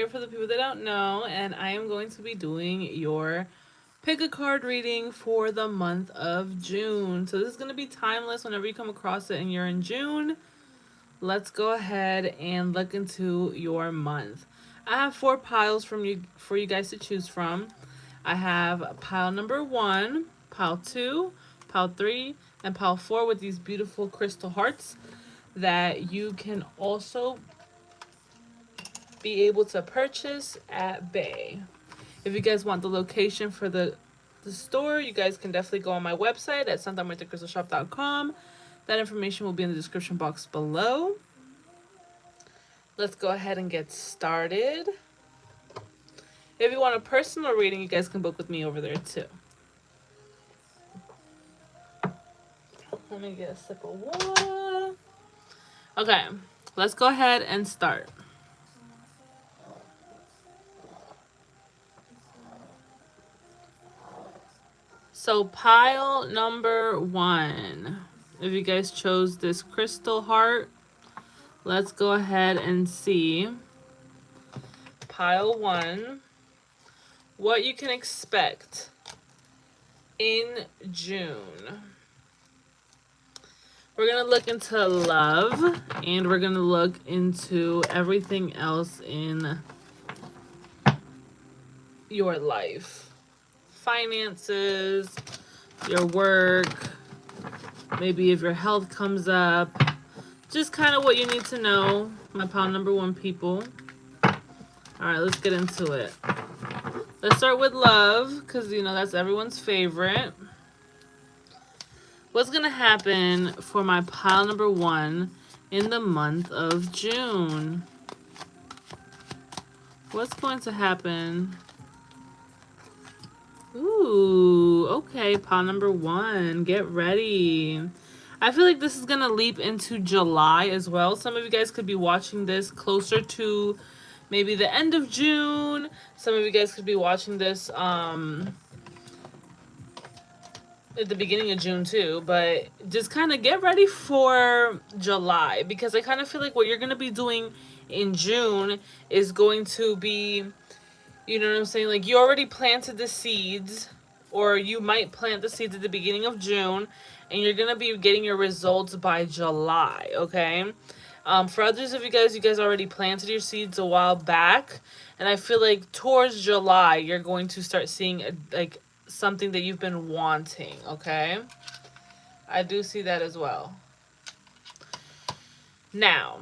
Drea for the people that don't know, and I am going to be doing your pick a card reading for the month of June. So this is going to be timeless whenever you come across it and you're in June. Let's go ahead and look into your month. I have 4 piles for you guys to choose from. I have pile number 1, pile 2, pile 3, and pile 4 with these beautiful crystal hearts that you can also be able to purchase at Bay. If you guys want the location for the store, you guys can definitely go on my website at santamartacrystalshop.com. That information will be in the description box below. Let's go ahead and get started. If you want a personal reading, you guys can book with me over there too. Let me get a sip of water. Okay, let's go ahead and start. So pile number 1, if you guys chose this crystal heart, let's go ahead and see pile 1, what you can expect in June. We're going to look into love, and we're going to look into everything else in your life. Finances, your work, maybe if your health comes up, just kind of what you need to know, my pile number 1 people. All right, let's get into it. Let's start with love, because, you know, that's everyone's favorite. What's going to happen for my pile number 1 in the month of June? What's going to happen? Ooh, okay, pile number 1. Get ready. I feel like this is going to leap into July as well. Some of you guys could be watching this closer to maybe the end of June. Some of you guys could be watching this at the beginning of June too, but just kind of get ready for July, because I kind of feel like what you're going to be doing in June is going to be, you know what I'm saying? Like, you already planted the seeds, or you might plant the seeds at the beginning of June, and you're going to be getting your results by July, okay? For others of you guys already planted your seeds a while back, and I feel like towards July, you're going to start seeing, like, something that you've been wanting, okay? I do see that as well. Now,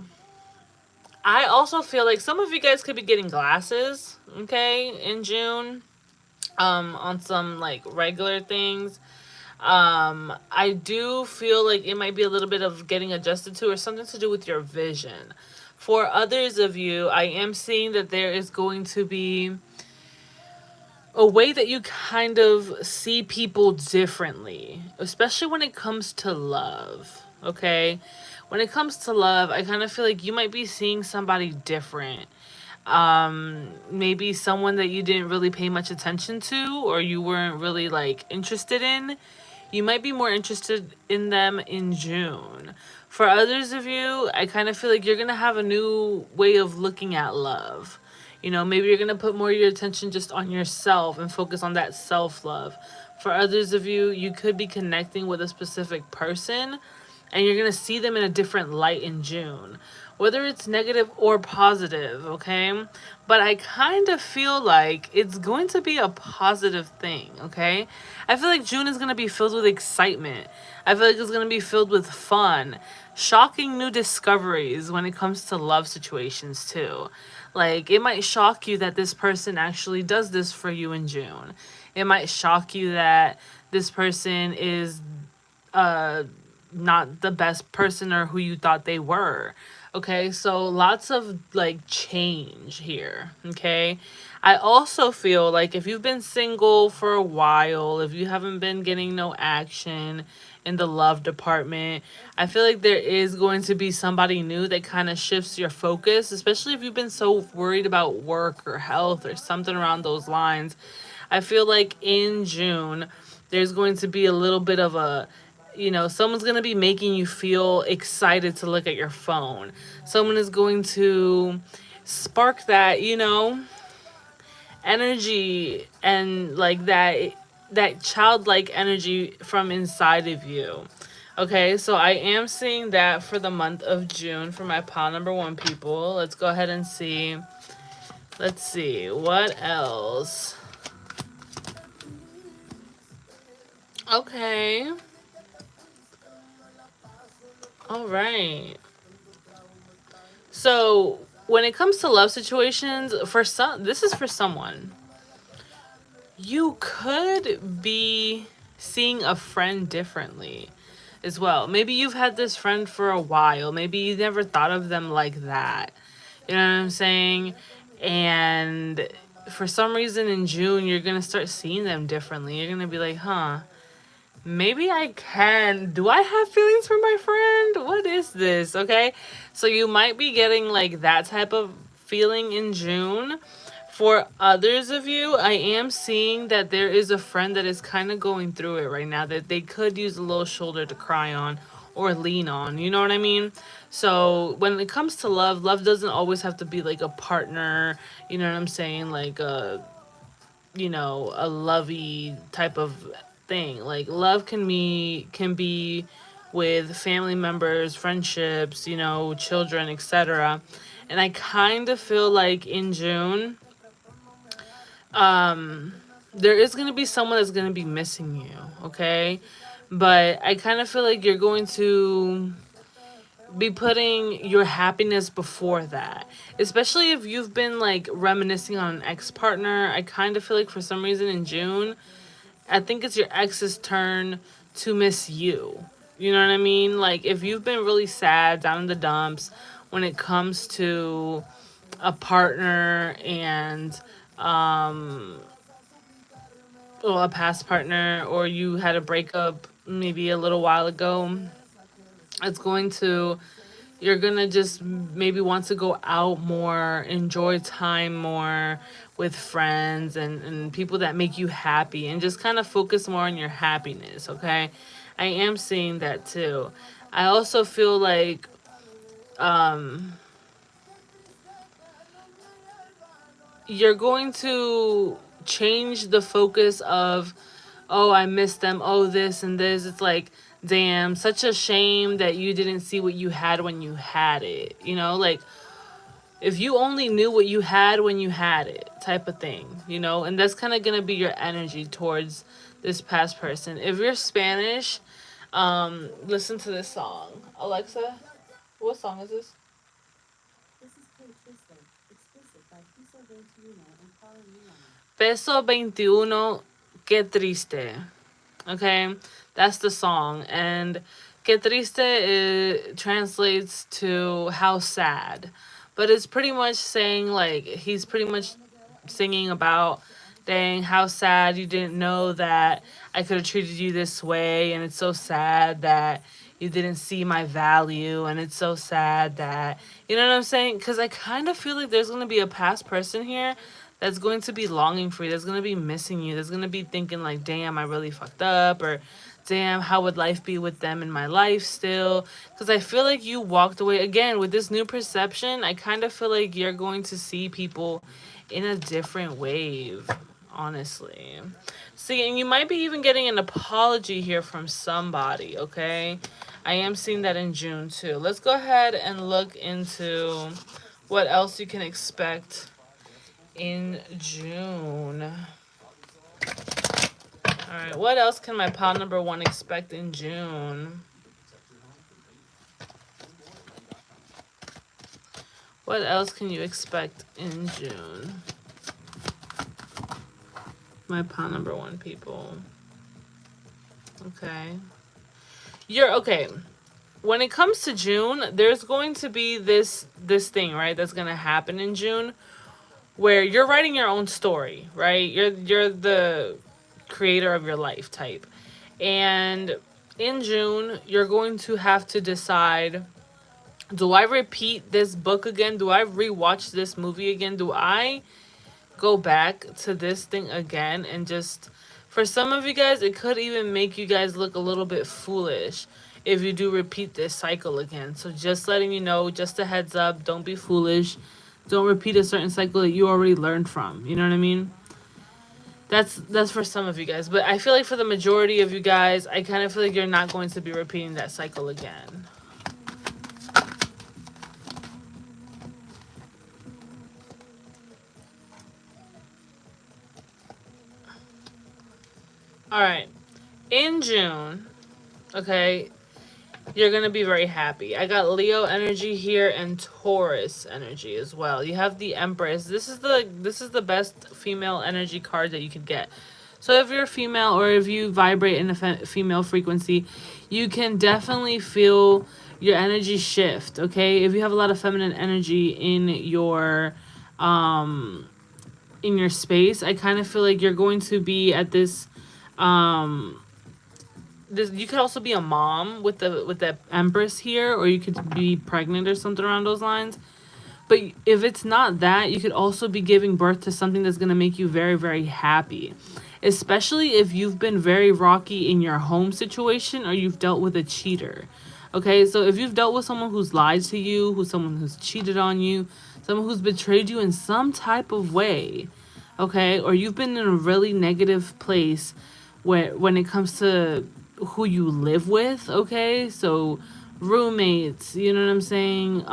I also feel like some of you guys could be getting glasses, okay, in June, on some, like, regular things. I do feel like it might be a little bit of getting adjusted to, or something to do with your vision. For others of you, I am seeing that there is going to be a way that you kind of see people differently, especially when it comes to love, okay? When it comes to love, I kind of feel like you might be seeing somebody different. Maybe someone that you didn't really pay much attention to, or you weren't really, like, interested in. You might be more interested in them in June. For others of you, I kind of feel like you're going to have a new way of looking at love. You know, maybe you're going to put more of your attention just on yourself and focus on that self-love. For others of you, you could be connecting with a specific person, and you're going to see them in a different light in June, whether it's negative or positive, okay? But I kind of feel like it's going to be a positive thing, okay? I feel like June is going to be filled with excitement. I feel like it's going to be filled with fun, shocking new discoveries when it comes to love situations too. Like, it might shock you that this person actually does this for you in June. It might shock you that this person is not the best person or who you thought they were. Okay, so lots of, like, change here, okay? I also feel like if you've been single for a while, if you haven't been getting no action in the love department, I feel like there is going to be somebody new that kind of shifts your focus, especially if you've been so worried about work or health or something around those lines. I feel like in June, there's going to be a little bit of a, you know, someone's going to be making you feel excited to look at your phone. Someone is going to spark that, energy and like that childlike energy from inside of you. Okay, so I am seeing that for the month of June for my pile number one people. Let's go ahead and see. Let's see what else. Okay. All right. So when it comes to love situations, for some, this is for someone. You could be seeing a friend differently as well. Maybe you've had this friend for a while. Maybe you never thought of them like that. You know what I'm saying? And for some reason in June, you're going to start seeing them differently. You're going to be like, huh, maybe I can. Do I have feelings for my friend? What is this? Okay. So you might be getting like that type of feeling in June. For others of you, I am seeing that there is a friend that is kind of going through it right now that they could use a little shoulder to cry on or lean on. You know what I mean? So when it comes to love, love doesn't always have to be like a partner. You know what I'm saying? Like a lovey type of thing. Like love can be with family members, friendships, children, etc. And I kind of feel like in June, there is going to be someone that's going to be missing you, okay? But I kind of feel like you're going to be putting your happiness before that. Especially if you've been like reminiscing on an ex-partner. I kind of feel like for some reason in June, I think it's your ex's turn to miss you. You know what I mean? Like if you've been really sad, down in the dumps when it comes to a partner and a past partner, or you had a breakup maybe a little while ago, it's going to you're gonna just maybe want to go out more, enjoy time more with friends and people that make you happy, and just kind of focus more on your happiness. Okay, I am seeing that too. I also feel like you're going to change the focus of, oh, I miss them, oh, this and this. It's like, damn, such a shame that you didn't see what you had when you had it. Like if you only knew what you had when you had it, type of thing, and that's kind of going to be your energy towards this past person. If you're Spanish, listen to this song. Alexa, what song is this? Peso 21, qué triste. Okay, that's the song. And qué triste translates to how sad. But it's pretty much saying, like, he's pretty much singing about, dang, how sad you didn't know that I could have treated you this way. And it's so sad that you didn't see my value. And it's so sad that, you know what I'm saying? Because I kind of feel like there's going to be a past person here that's going to be longing for you, that's going to be missing you, that's going to be thinking like, damn, I really fucked up, or damn, how would life be with them in my life still? Because I feel like you walked away, again, with this new perception, I kind of feel like you're going to see people in a different wave, honestly. See, and you might be even getting an apology here from somebody, okay? I am seeing that in June, too. Let's go ahead and look into what else you can expect in June. All right, what else can my pile number one expect in June? What else can you expect in June? My pile number one people. Okay. You're okay. When it comes to June, there's going to be this thing, right? That's going to happen in June where you're writing your own story, right? You're the creator of your life type. And in June, you're going to have to decide, do I repeat this book again? Do I rewatch this movie again? Do I go back to this thing again? And just, for some of you guys, it could even make you guys look a little bit foolish if you do repeat this cycle again. So just letting you know, just a heads up, don't be foolish. Don't repeat a certain cycle that you already learned from. You know what I mean? That's for some of you guys. But I feel like for the majority of you guys, I kind of feel like you're not going to be repeating that cycle again. All right. In June, okay, you're going to be very happy. I got Leo energy here and Taurus energy as well. You have the Empress. This is the best female energy card that you could get. So if you're a female or if you vibrate in a female frequency, you can definitely feel your energy shift, okay? If you have a lot of feminine energy in your space, I kind of feel like you're going to be at this you could also be a mom with the Empress here, or you could be pregnant or something around those lines. But if it's not that, you could also be giving birth to something that's going to make you very, very happy. Especially if you've been very rocky in your home situation or you've dealt with a cheater. Okay, so if you've dealt with someone who's lied to you, someone who's cheated on you, someone who's betrayed you in some type of way, okay, or you've been in a really negative place when it comes to who you live with, okay, so roommates, you know what I'm saying,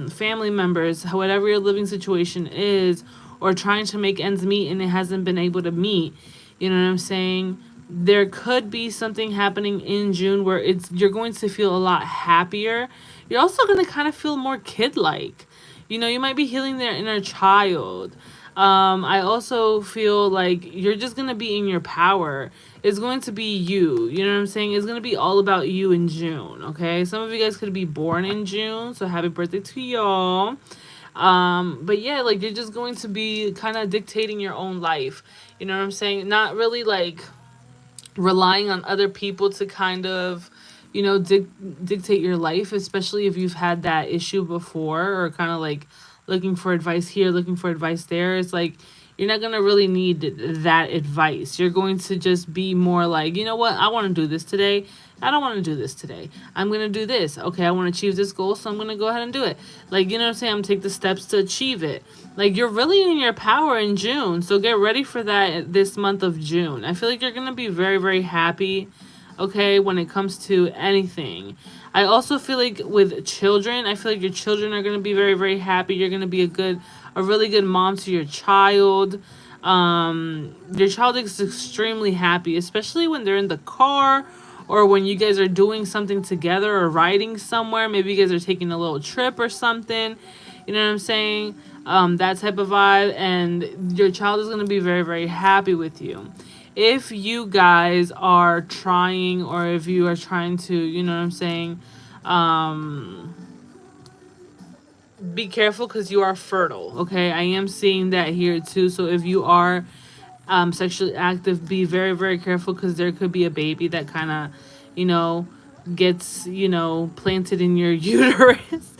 family members, whatever your living situation is, or trying to make ends meet and it hasn't been able to meet, you know what I'm saying, there could be something happening in June where you're going to feel a lot happier. You're also going to kind of feel more kid-like. You know, you might be healing their inner child. I also feel like you're just going to be in your power. It's going to be you. You know what I'm saying? It's going to be all about you in June, okay? Some of you guys could be born in June, so happy birthday to y'all. But yeah, like, you're just going to be kind of dictating your own life. You know what I'm saying? Not really, like, relying on other people to kind of, you know, dictate your life, especially if you've had that issue before, or kind of like looking for advice here, looking for advice there. It's like you're not going to really need that advice. You're going to just be more like, you know what, I want to do this today. I don't want to do this today. I'm going to do this. Okay, I want to achieve this goal, so I'm going to go ahead and do it. Like, you know what I'm saying? I'm going to take the steps to achieve it. Like, you're really in your power in June, so get ready for that this month of June. I feel like you're going to be very, very happy, okay, when it comes to anything. I also feel like with children, I feel like your children are going to be very, very happy. You're going to be a really good mom to your child. Your child is extremely happy, especially when they're in the car or when you guys are doing something together or riding somewhere. Maybe you guys are taking a little trip or something. You know what I'm saying? That type of vibe. And your child is going to be very, very happy with you. If you guys are trying, or if you are trying to, you know what I'm saying, be careful because you are fertile, okay? I am seeing that here too. So if you are sexually active, be very, very careful because there could be a baby that kind of, you know, gets, you know, planted in your uterus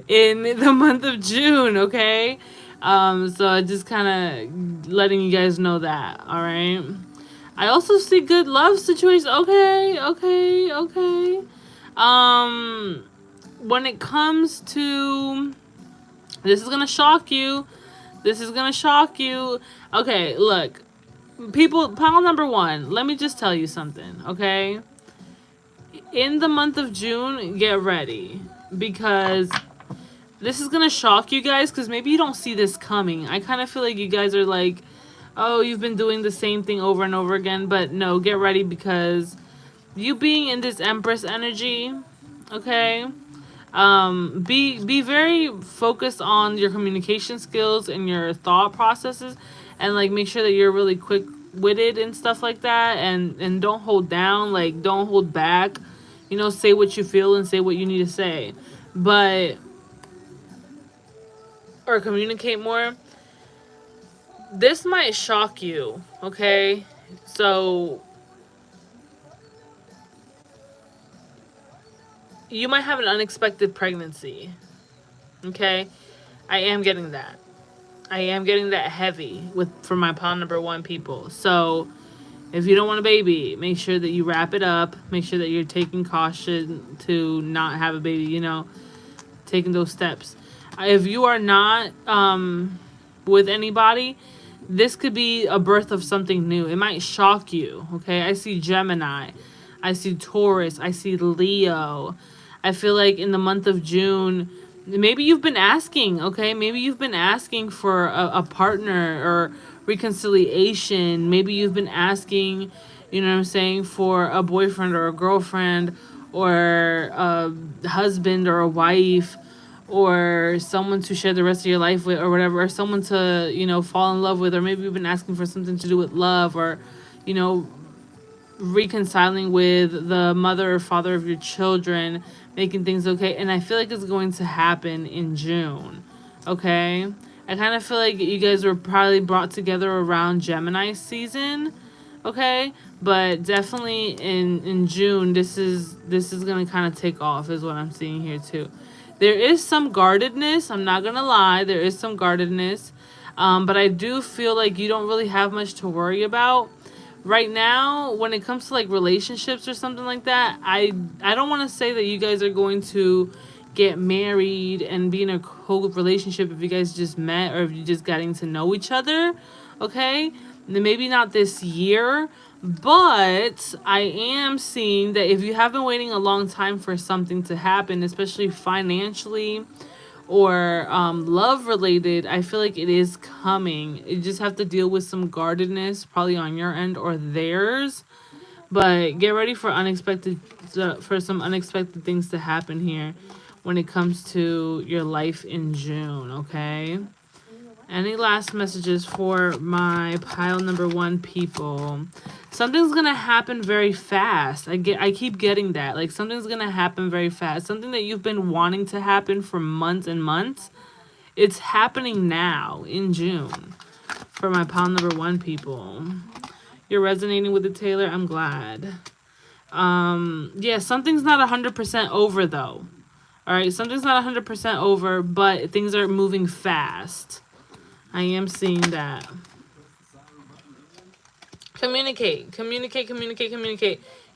in the month of June, okay? So just kind of letting you guys know that, all right? I also see good love situations. Okay. When it comes to, this is gonna shock you. Okay, look, people, pile number one. Let me just tell you something, okay? In the month of June, get ready, because this is gonna shock you guys, because maybe you don't see this coming. I kind of feel like you guys are like, oh, you've been doing the same thing over and over again. But no, get ready, because you being in this Empress energy, okay, be very focused on your communication skills and your thought processes, and like make sure that you're really quick-witted and stuff like that, and don't hold down, like don't hold back, you know, say what you feel and say what you need to say, or communicate more. This might shock you, okay? So you might have an unexpected pregnancy, okay? I am getting that. Heavy for my pile number one people. So if you don't want a baby, make sure that you wrap it up. Make sure that you're taking caution to not have a baby, you know, taking those steps. If you are not with anybody, this could be a birth of something new. It might shock you, okay? I see Gemini. I see Taurus. I see Leo. I feel like in the month of June, maybe you've been asking, okay? Maybe you've been asking for a partner or reconciliation. Maybe you've been asking, you know what I'm saying, for a boyfriend or a girlfriend or a husband or a wife or someone to share the rest of your life with or whatever, or someone to, you know, fall in love with, or maybe you've been asking for something to do with love or, you know, reconciling with the mother or father of your children, making things okay. And I feel like it's going to happen in June. Okay? I kind of feel like you guys were probably brought together around Gemini season. Okay? But definitely in June, this is gonna kind of take off, is what I'm seeing here too. There is some guardedness. I'm not gonna lie. There is some guardedness. But I do feel like you don't really have much to worry about right now when it comes to like relationships or something like that. I don't want to say that you guys are going to get married and be in a whole relationship if you guys just met or if you just getting to know each other. Okay? Maybe not this year, but I am seeing that if you have been waiting a long time for something to happen, especially financially or love related, I feel like it is coming. You just have to deal with some guardedness, probably on your end or theirs. But get ready for some unexpected things to happen here when it comes to your life in June. Okay. Any last messages for my pile number 1 people? Something's gonna happen very fast. I keep getting that. Like something's gonna happen very fast. Something that you've been wanting to happen for months and months. It's happening now in June for my pile number 1 people. You're resonating with the Taylor. I'm glad. Yeah, something's not 100% over though. All right, something's not 100% over, but things are moving fast. I am seeing that. Communicate.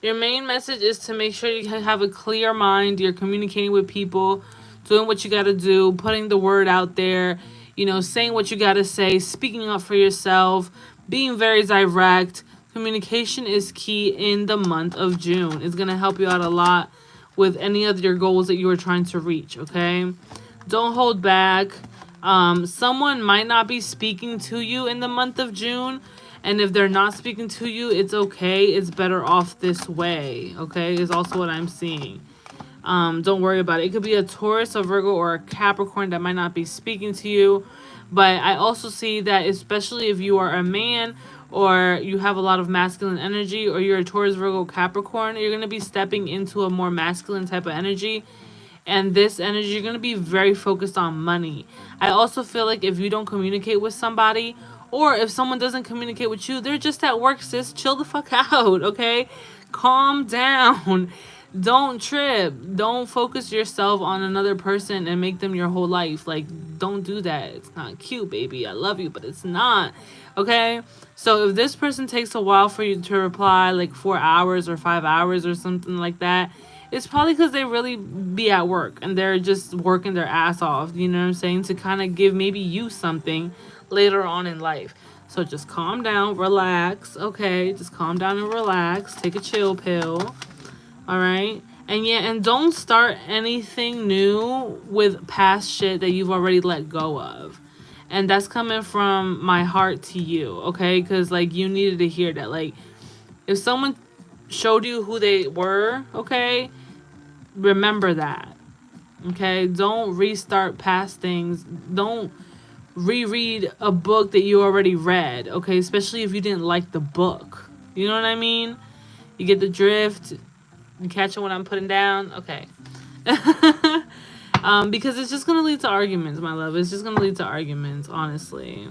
Your main message is to make sure you have a clear mind. You're communicating with people, doing what you got to do, putting the word out there, you know, saying what you got to say, speaking up for yourself, being very direct. Communication is key in the month of June. It's going to help you out a lot with any of your goals that you are trying to reach, okay? Don't hold back. Someone might not be speaking to you in the month of June. And if they're not speaking to you, it's okay. It's better off this way, okay? Is also what I'm seeing. Don't worry about it. It could be a Taurus, a Virgo, or a Capricorn that might not be speaking to you. But I also see that especially if you are a man or you have a lot of masculine energy or you're a Taurus, Virgo, Capricorn, you're going to be stepping into a more masculine type of energy. And this energy, you're going to be very focused on money. I also feel like if you don't communicate with somebody, or if someone doesn't communicate with you, they're just at work, sis. Chill the fuck out, okay? Calm down. Don't trip. Don't focus yourself on another person and make them your whole life. Like, don't do that. It's not cute, baby. I love you, but it's not, okay? So if this person takes a while for you to reply, like 4 hours or 5 hours or something like that, it's probably because they really be at work and they're just working their ass off, you know what I'm saying, to kind of give maybe you something later on in life. So just calm down, relax, okay? Just calm down and relax. Take a chill pill, all right? And yeah, and don't start anything new with past shit that you've already let go of. And that's coming from my heart to you, okay? Because, like, you needed to hear that. Like, if someone showed you who they were, okay, remember that, okay? Don't restart past things. Don't reread a book that you already read, okay? Especially if you didn't like the book. You know what I mean? You get the drift. You catching what I'm putting down? Okay. Because it's just going to lead to arguments, my love. It's just going to lead to arguments, honestly.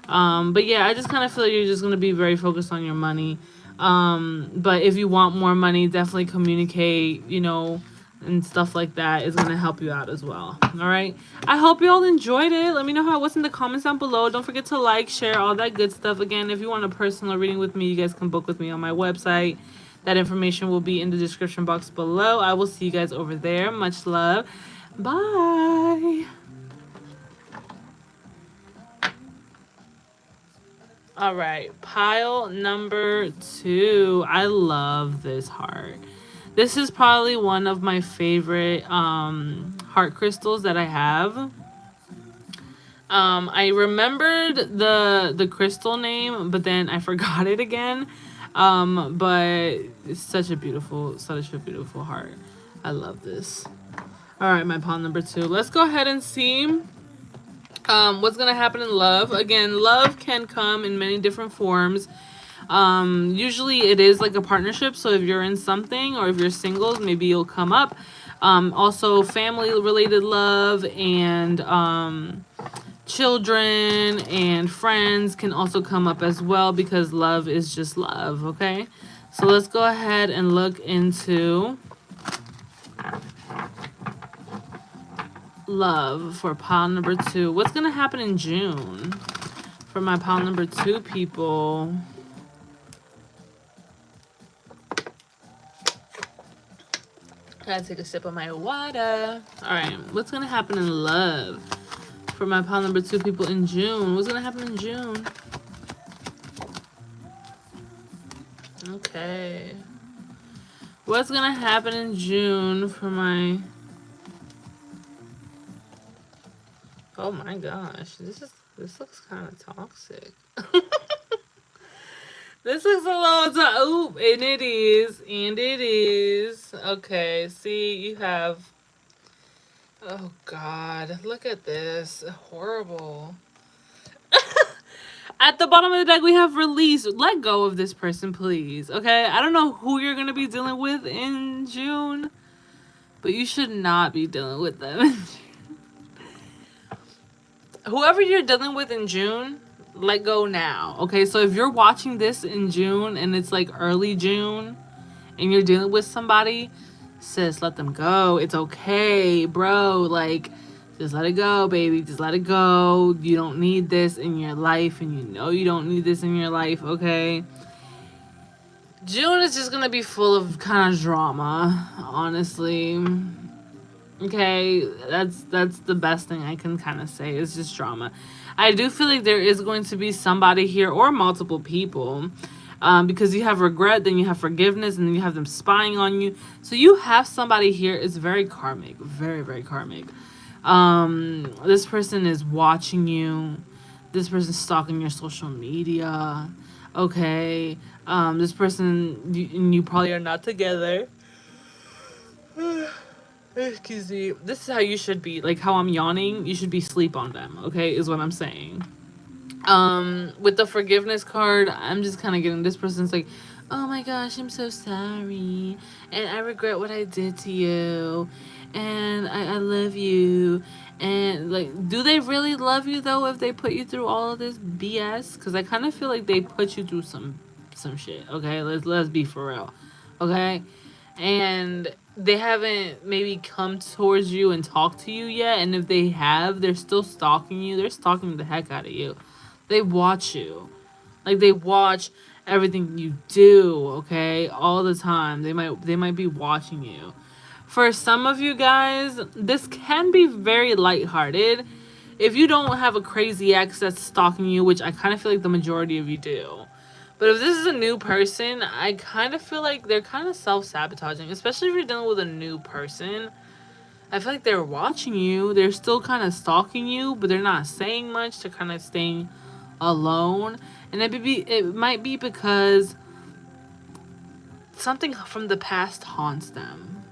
But yeah, I just kind of feel like you're just going to be very focused on your money. But if you want more money, definitely communicate, you know, and stuff like that is going to help you out as well. All right. I hope you all enjoyed it. Let me know how it was in the comments down below. Don't forget to like, share, all that good stuff. Again, if you want a personal reading with me, you guys can book with me on my website. That information will be in the description box below. I will see you guys over there. Much love. Bye. All right, pile number 2. I love this heart. This is probably one of my favorite heart crystals that I have. I remembered the crystal name, but then I forgot it again. But it's such a beautiful heart. I love this. All right, my pile number 2. Let's go ahead and see what's gonna happen in love. Again, love can come in many different forms. Usually it is like a partnership, so if you're in something or if you're singles, maybe you'll come up. Also family related love and children and friends can also come up as well, because love is just love. Okay, so let's go ahead and look into love for pile number 2. What's gonna happen in June for my pile number 2 people? Gotta take a sip of my water. All right, what's gonna happen in love for my pile number 2 people in June? What's gonna happen in June? Okay. What's gonna happen in June for my... Oh my gosh, this looks kind of toxic. This looks a little and it is. Okay, see, you have... Oh God, look at this. Horrible. At the bottom of the deck, we have release. Let go of this person, please. Okay, I don't know who you're going to be dealing with in June, but you should not be dealing with them. Whoever you're dealing with in June, let go now. Okay, so if you're watching this in June and it's like early June and you're dealing with somebody, sis, let them go. It's okay, bro. Like, just let it go, baby. Just let it go. You don't need this in your life, and you know you don't need this in your life, okay? June is just gonna be full of kind of drama, honestly. Okay, that's the best thing I can kind of say. It's just drama. I do feel like there is going to be somebody here, or multiple people, because you have regret, then you have forgiveness, and then you have them spying on you. So you have somebody here. It's very karmic, very, very karmic. This person is watching you. This person's stalking your social media. Okay, this person, you probably are not together. Excuse me. This is how you should be. Like how I'm yawning, you should be sleep on them, okay, is what I'm saying. With the forgiveness card, I'm just kind of getting this person's like, oh my gosh, I'm so sorry. And I regret what I did to you. And I love you. And like, do they really love you though if they put you through all of this BS? Because I kind of feel like they put you through some shit, okay? Let's be for real, okay? And they haven't maybe come towards you and talked to you yet, and if they have, they're still stalking you. They're stalking the heck out of you. They watch you. Like, they watch everything you do, okay? All the time. They might be watching you. For some of you guys, this can be very lighthearted. If you don't have a crazy ex that's stalking you, which I kind of feel like the majority of you do. But if this is a new person, I kind of feel like they're kind of self-sabotaging, especially if you're dealing with a new person. I feel like they're watching you. They're still kind of stalking you, but they're not saying much. They're kind of staying alone. And it might be because something from the past haunts them.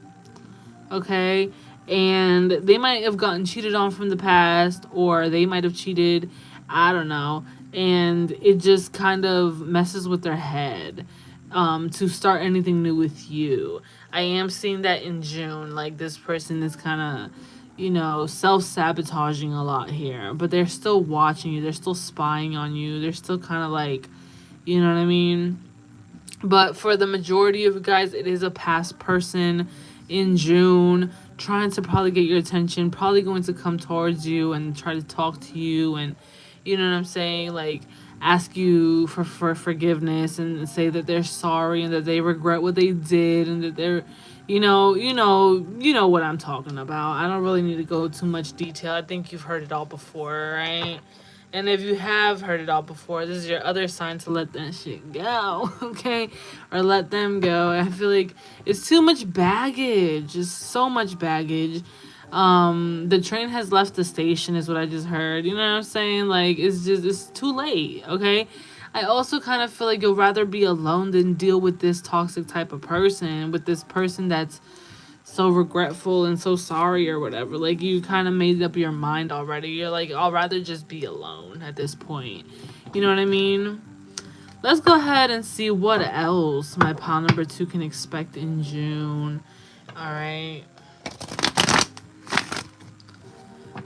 Okay? And they might have gotten cheated on from the past, or they might have cheated. I don't know. And it just kind of messes with their head to start anything new with you. I am seeing that in June. Like, this person is kind of, self-sabotaging a lot here. But they're still watching you. They're still spying on you. They're still kind of like, you know what I mean? But for the majority of you guys, it is a past person in June trying to probably get your attention, probably going to come towards you and try to talk to you, and you know what I'm saying, like ask you for forgiveness and say that they're sorry and that they regret what they did, and that they're you know what I'm talking about. I don't really need to go too much detail. I think you've heard it all before, right? And if you have heard it all before, this is your other sign to let that shit go, okay? Or let them go. I feel like it's too much baggage. It's so much baggage. The train has left the station is what I just heard. You know what I'm saying? Like, it's too late, okay? I also kind of feel like you'll rather be alone than deal with this toxic type of person, with this person that's so regretful and so sorry or whatever. Like, you kind of made up your mind already. You're like, I'll rather just be alone at this point. You know what I mean? Let's go ahead and see what else my pile number 2 can expect in June. All right.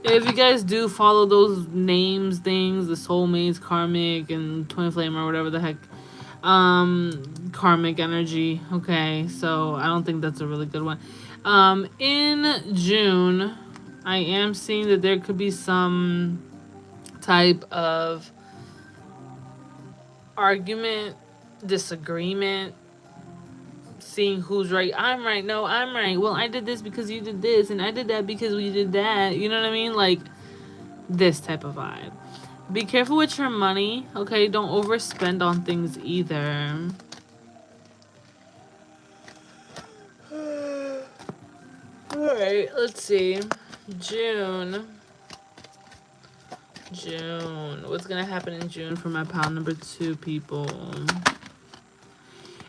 If you guys do follow those names, things, the soulmates, karmic, and twin flame, or whatever the heck, karmic energy. Okay, so I don't think that's a really good one. In June, I am seeing that there could be some type of argument, disagreement, seeing who's right. I'm right. No, I'm right. Well, I did this because you did this, and I did that because we did that. You know what I mean? Like, this type of vibe. Be careful with your money, okay? Don't overspend on things either. Alright, let's see. June. What's gonna happen in June for my pile number 2 people?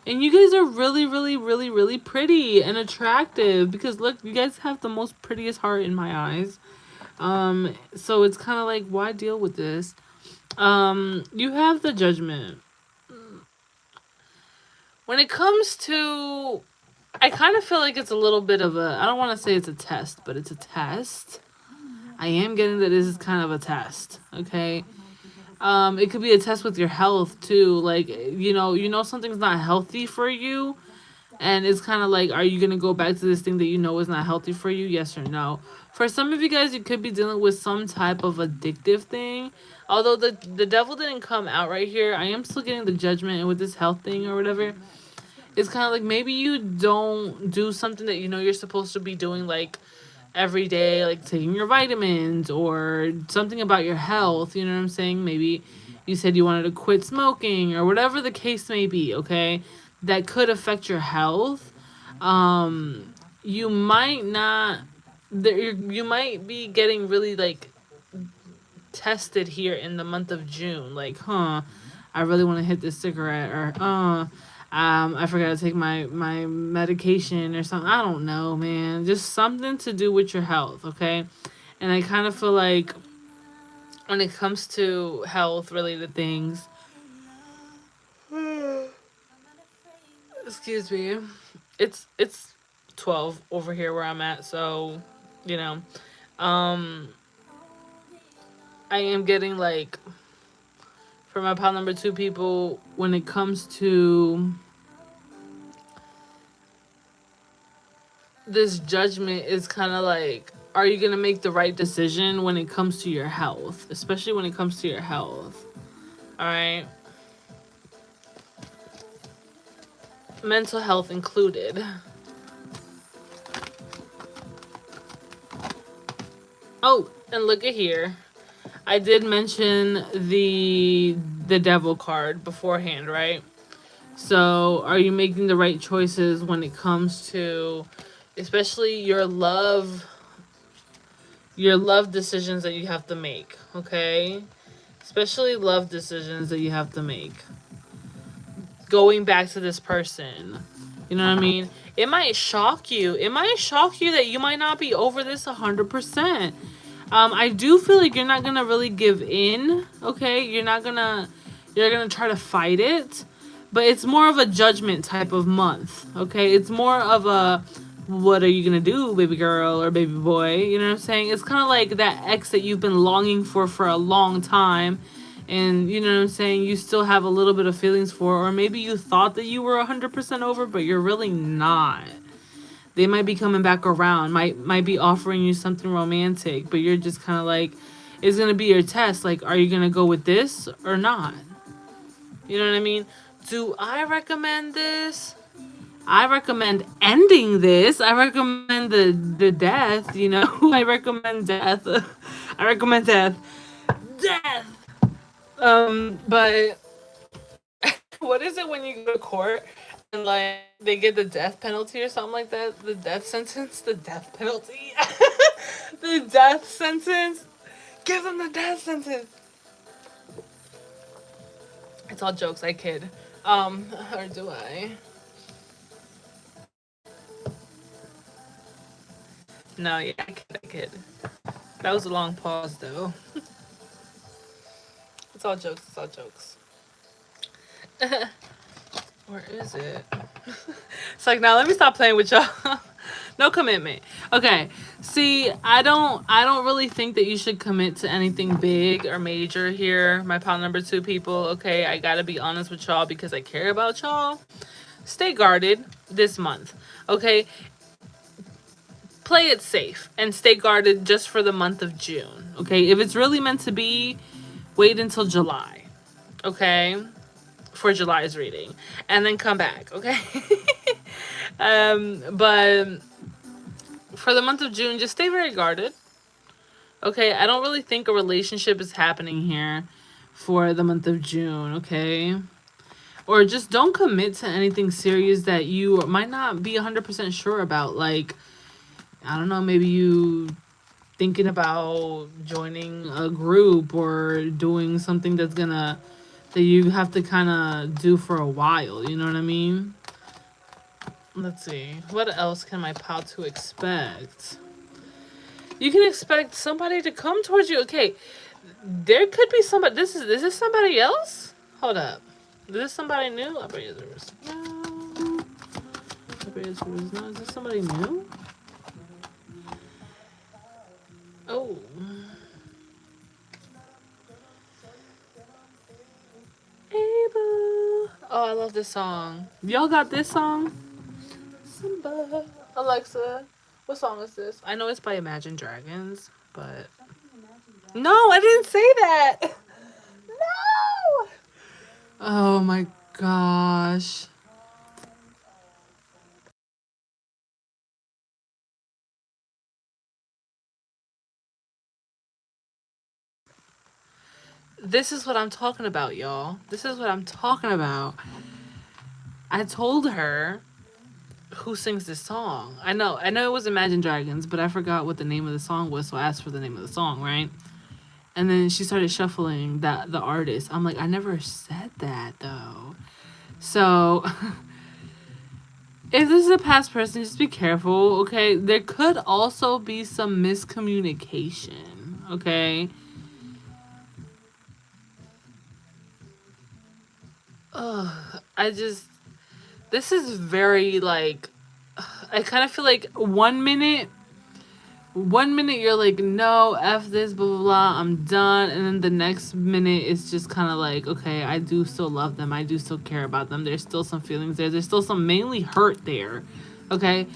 And you guys are really, really, really, really pretty and attractive. Because look, you guys have the most prettiest heart in my eyes. So it's kind of like, why deal with this? You have the Judgment. When it comes to, I kind of feel like it's a little bit of a, I don't want to say it's a test, but it's a test. I am getting that this is kind of a test, okay? It could be a test with your health too. Like, you know something's not healthy for you. And it's kind of like, are you going to go back to this thing that you know is not healthy for you? Yes or no? For some of you guys, you could be dealing with some type of addictive thing. Although the devil didn't come out right here, I am still getting the Judgment. And with this health thing or whatever, it's kind of like maybe you don't do something that you know you're supposed to be doing, like, every day, like taking your vitamins or something about your health. You know what I'm saying? Maybe you said you wanted to quit smoking or whatever the case may be, okay? That could affect your health. You might not, you might be getting really, like, tested here in the month of June. Like, I really want to hit this cigarette, or, I forgot to take my medication or something. I don't know, man. Just something to do with your health, okay? And I kind of feel like when it comes to health-related things, excuse me, it's 12 over here where I'm at, so, you know, I am getting, like, for my pile number 2 people, when it comes to this Judgment, is kind of like, are you going to make the right decision when it comes to your health? Especially when it comes to your health. Alright? Mental health included. Oh, and look at here. I did mention the devil card beforehand, right? So, are you making the right choices when it comes to, especially your love decisions that you have to make, okay? Especially love decisions that you have to make. Going back to this person. You know what I mean? It might shock you. It might shock you that you might not be over this 100%. I do feel like you're not gonna really give in, okay? You're gonna try to fight it, but it's more of a Judgment type of month, okay? It's more of a, what are you gonna do, baby girl or baby boy? You know what I'm saying? It's kind of like that ex that you've been longing for a long time, and you know what I'm saying, you still have a little bit of feelings for, or maybe you thought that you were 100% over, but you're really not. They might be coming back around, might be offering you something romantic, but you're just kind of like, it's going to be your test. Like, are you going to go with this or not? You know what I mean? Do I recommend this? I recommend ending this. I recommend the death, you know? I recommend death. I recommend death. Death! But what is it when you go to court and like they get the death penalty or something like that? The death sentence? The death penalty? The death sentence? Give them the death sentence. It's all jokes, I kid. Or do I? No, yeah, I kid. That was a long pause though. It's all jokes, it's all jokes. Where is it? It's like, now let me stop playing with y'all. No commitment. Okay. See, I don't really think that you should commit to anything big or major here, my pile number 2 people. Okay, I gotta be honest with y'all because I care about y'all. Stay guarded this month. Okay. Play it safe and stay guarded just for the month of June. Okay. If it's really meant to be, wait until July. Okay. For July's reading. And then come back. Okay. But for the month of June, just stay very guarded. Okay, I don't really think a relationship is happening here for the month of June, okay? Or just don't commit to anything serious that you might not be 100% sure about. Like, I don't know, maybe you thinking about joining a group or doing something that you have to kind of do for a while, you know what I mean? Let's see. What else can my pal 2 expect? You can expect somebody to come towards you. Okay, there could be somebody. Is this somebody else? Hold up. Is this somebody new? No. No. Is this somebody new? Oh. Able. Oh, I love this song. Y'all got this song? Simba. Alexa, what song is this? I know it's by Imagine Dragons, but... No, I didn't say that! No! Oh my gosh. This is what I'm talking about, y'all. This is what I'm talking about. I told her who sings this song. I know it was Imagine Dragons, but I forgot what the name of the song was, so I asked for the name of the song, right? And then she started shuffling the artist. I'm like, I never said that though. So if this is a past person, just be careful, okay? There could also be some miscommunication, okay? This is very like, I kind of feel like 1 minute you're like, no, F this, blah, blah, blah, I'm done. And then the next minute it's just kind of like, okay, I do still love them. I do still care about them. There's still some feelings there. There's still some mainly hurt there. Okay.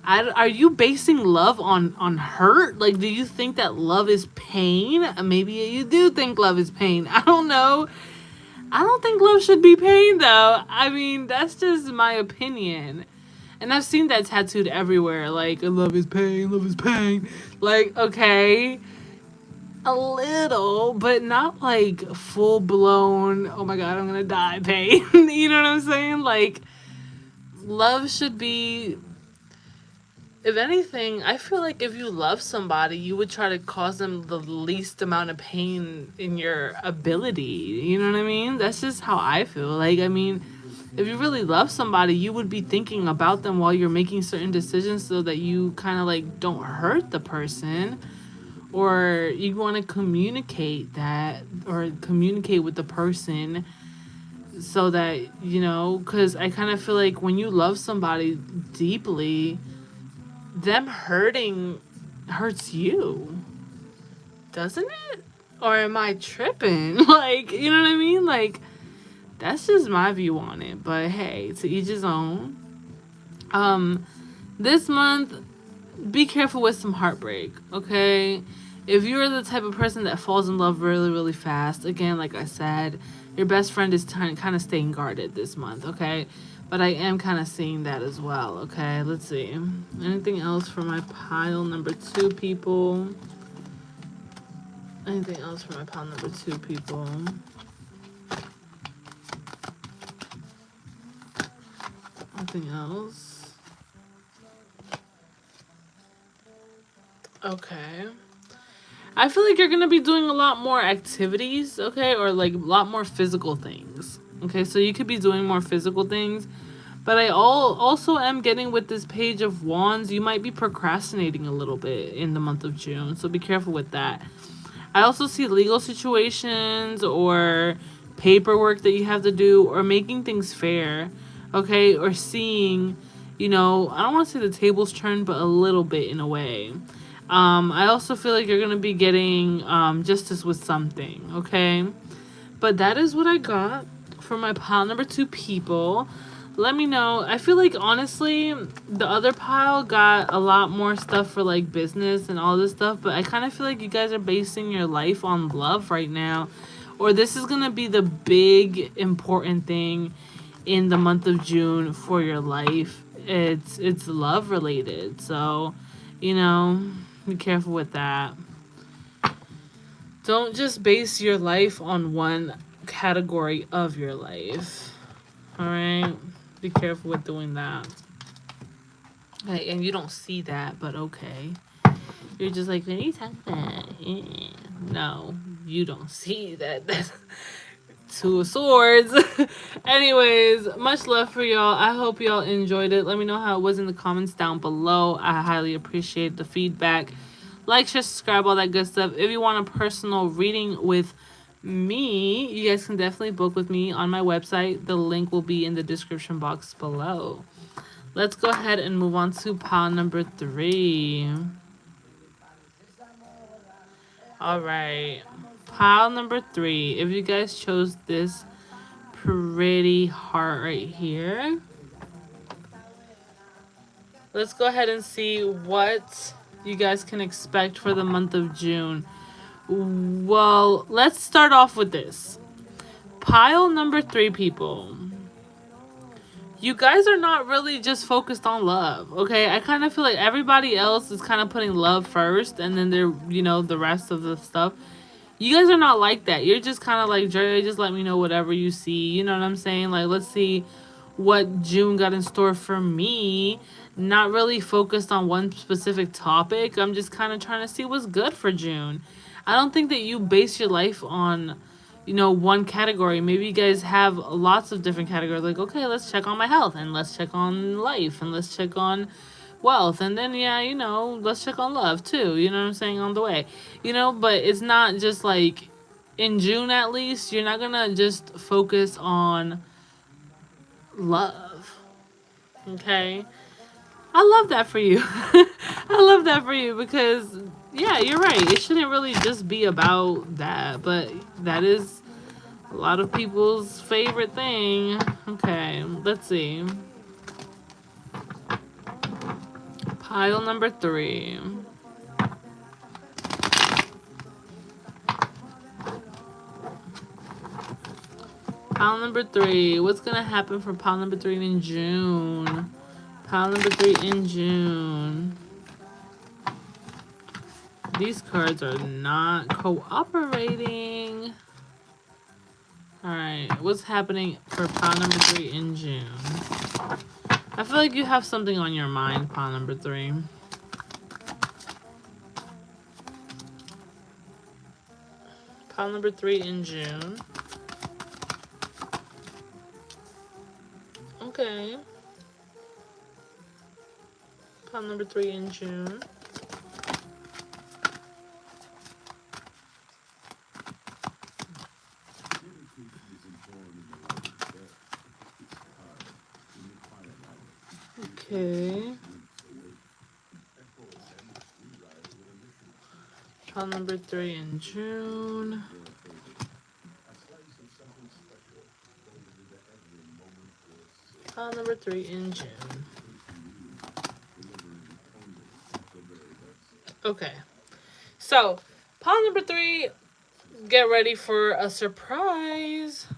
Are you basing love on hurt? Like, do you think that love is pain? Maybe you do think love is pain. I don't know. I don't think love should be pain, though. I mean, that's just my opinion. And I've seen that tattooed everywhere. Like, love is pain, love is pain. Like, okay, a little, but not like full blown, oh my God, I'm gonna die pain. You know what I'm saying? Like, love should be, if anything, I feel like if you love somebody, you would try to cause them the least amount of pain in your ability. You know what I mean? That's just how I feel. Like, I mean, if you really love somebody, you would be thinking about them while you're making certain decisions so that you kind of like don't hurt the person, or you want to communicate that or communicate with the person so that, you know, because I kind of feel like when you love somebody deeply, them hurting hurts you, doesn't it? Or am I tripping? Like, you know what I mean? Like, that's just my view on it. But hey, to each his own. This month, be careful with some heartbreak, okay? If you're the type of person that falls in love really, really fast, again, like I said, your best friend is kind of staying guarded this month, okay? But I am kind of seeing that as well, okay? Let's see. Anything else for my pile number 2 people? Anything else for my pile number 2 people? anything else? Okay. I feel like you're going to be doing a lot more activities, okay? Or like a lot more physical things. Okay, so you could be doing more physical things. But I also am getting with this Page of Wands, you might be procrastinating a little bit in the month of June. So be careful with that. I also see legal situations or paperwork that you have to do or making things fair, okay? Or seeing, I don't want to say the tables turn, but a little bit in a way. I also feel like you're going to be getting justice with something, okay? But that is what I got for my pile number 2 people. Let me know. I feel like, honestly, the other pile got a lot more stuff for, like, business and all this stuff. But I kind of feel like you guys are basing your life on love right now. Or this is going to be the big, important thing in the month of June for your life. It's love related. So, be careful with that. Don't just base your life on one category of your life. Alright? Be careful with doing that. Okay, and you don't see that, but okay. You're just like, when you talk that, no, you don't see that. That's 2 of Swords. Anyways, much love for y'all. I hope y'all enjoyed it. Let me know how it was in the comments down below. I highly appreciate the feedback. Like, share, subscribe, all that good stuff. If you want a personal reading with me, you guys can definitely book with me on my website. The link will be in the description box below. Let's go ahead and move on to pile number 3. All right. Pile number 3. If you guys chose this pretty heart right here, let's go ahead and see what you guys can expect for the month of June. Well, let's start off with this. Pile number 3, people. You guys are not really just focused on love, okay? I kind of feel like everybody else is kind of putting love first, and then they're, the rest of the stuff. You guys are not like that. You're just kind of like, Drea, just let me know whatever you see. You know what I'm saying? Like, let's see what June got in store for me. Not really focused on one specific topic. I'm just kind of trying to see what's good for June. I don't think that you base your life on, one category. Maybe you guys have lots of different categories. Like, okay, let's check on my health, and let's check on life, and let's check on wealth, and then let's check on love too, you know what I'm saying, on the way, but it's not just like, in June at least, you're not gonna just focus on love, okay? I love that for you. I love that for you, because yeah, you're right, it shouldn't really just be about that, but that is a lot of people's favorite thing. Okay, let's see. Pile number 3. Pile number 3. What's going to happen for pile number 3 in June? Pile number 3 in June. These cards are not cooperating. Alright, what's happening for pile number 3 in June? I feel like you have something on your mind, pile number 3. Pile number 3 in June. Okay. Pile number 3 in June. Okay. Pile number 3 in June. Pile number 3 in June. Okay. So, pile number 3, get ready for a surprise.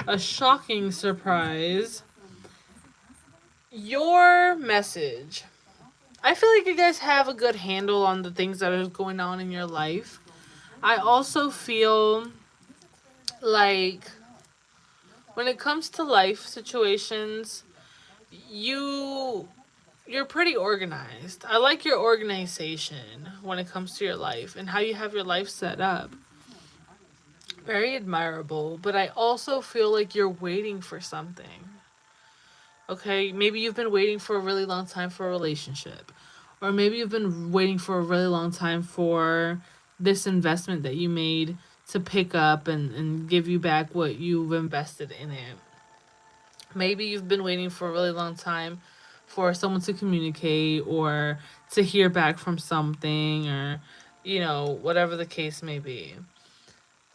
A shocking surprise. Your message. I feel like you guys have a good handle on the things that are going on in your life. I also feel like when it comes to life situations, you you're pretty organized. I like your organization when it comes to your life and how you have your life set up. Very admirable, but I also feel like you're waiting for something. Okay, maybe you've been waiting for a really long time for a relationship. Or maybe you've been waiting for a really long time for this investment that you made to pick up and give you back what you've invested in it. Maybe you've been waiting for a really long time for someone to communicate or to hear back from something or, whatever the case may be.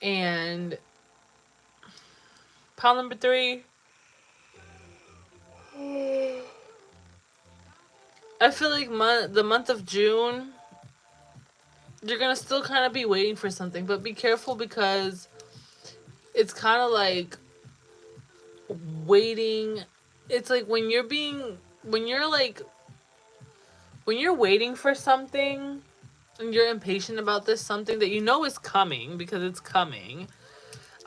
And pile number three, I feel like the month of June, you're gonna still kind of be waiting for something, but be careful because it's kind of like waiting. It's like when you're like, when you're waiting for something and you're impatient about this something that you know is coming because it's coming.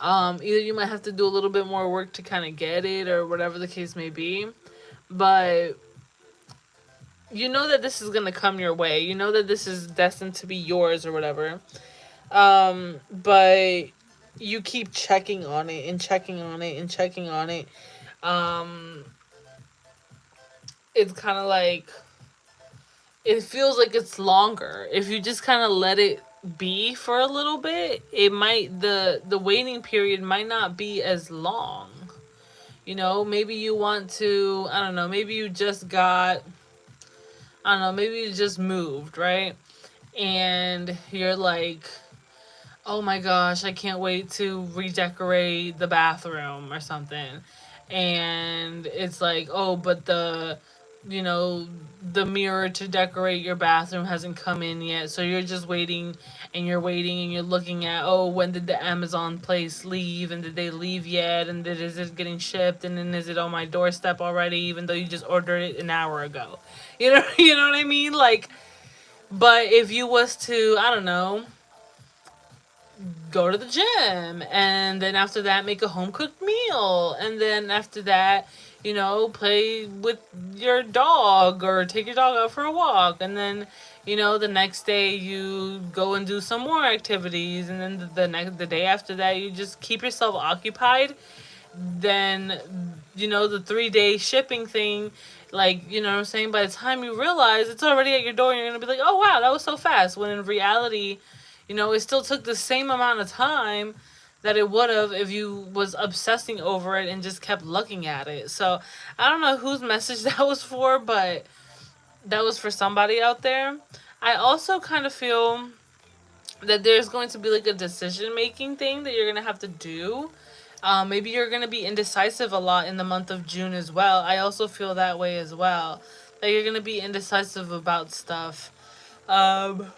Either you might have to do a little bit more work to kind of get it or whatever the case may be, but you know that this is gonna come your way. You know that this is destined to be yours or whatever. But you keep checking on it and checking on it and checking on it. Um, it's kind of like it feels like it's longer. If you just kind of let it be for a little bit, it might the waiting period might not be as long. Maybe you want to, I don't know, maybe you just got, I don't know, maybe you just moved, right? And you're like, oh my gosh, I can't wait to redecorate the bathroom or something. And it's like, oh, but you know, the mirror to decorate your bathroom hasn't come in yet. So you're just waiting and you're waiting and you're looking at, oh, when did the Amazon place leave? And did they leave yet? And is it getting shipped? And then is it on my doorstep already, even though you just ordered it an hour ago? You know what I mean? Like, but if you was to, I don't know, go to the gym and then after that make a home cooked meal and then after that play with your dog or take your dog out for a walk and then the next day you go and do some more activities and then the day after that you just keep yourself occupied. Then the 3-day shipping thing, like, you know what I'm saying, by the time you realize it's already at your door, you're gonna be like, oh wow, that was so fast, when in reality it still took the same amount of time that it would have if you was obsessing over it and just kept looking at it. So I don't know whose message that was for, but that was for somebody out there. I also kind of feel that there's going to be like a decision making thing that you're gonna have to do. Maybe you're gonna be indecisive a lot in the month of June as well. I also feel that way as well. That you're gonna be indecisive about stuff. Um,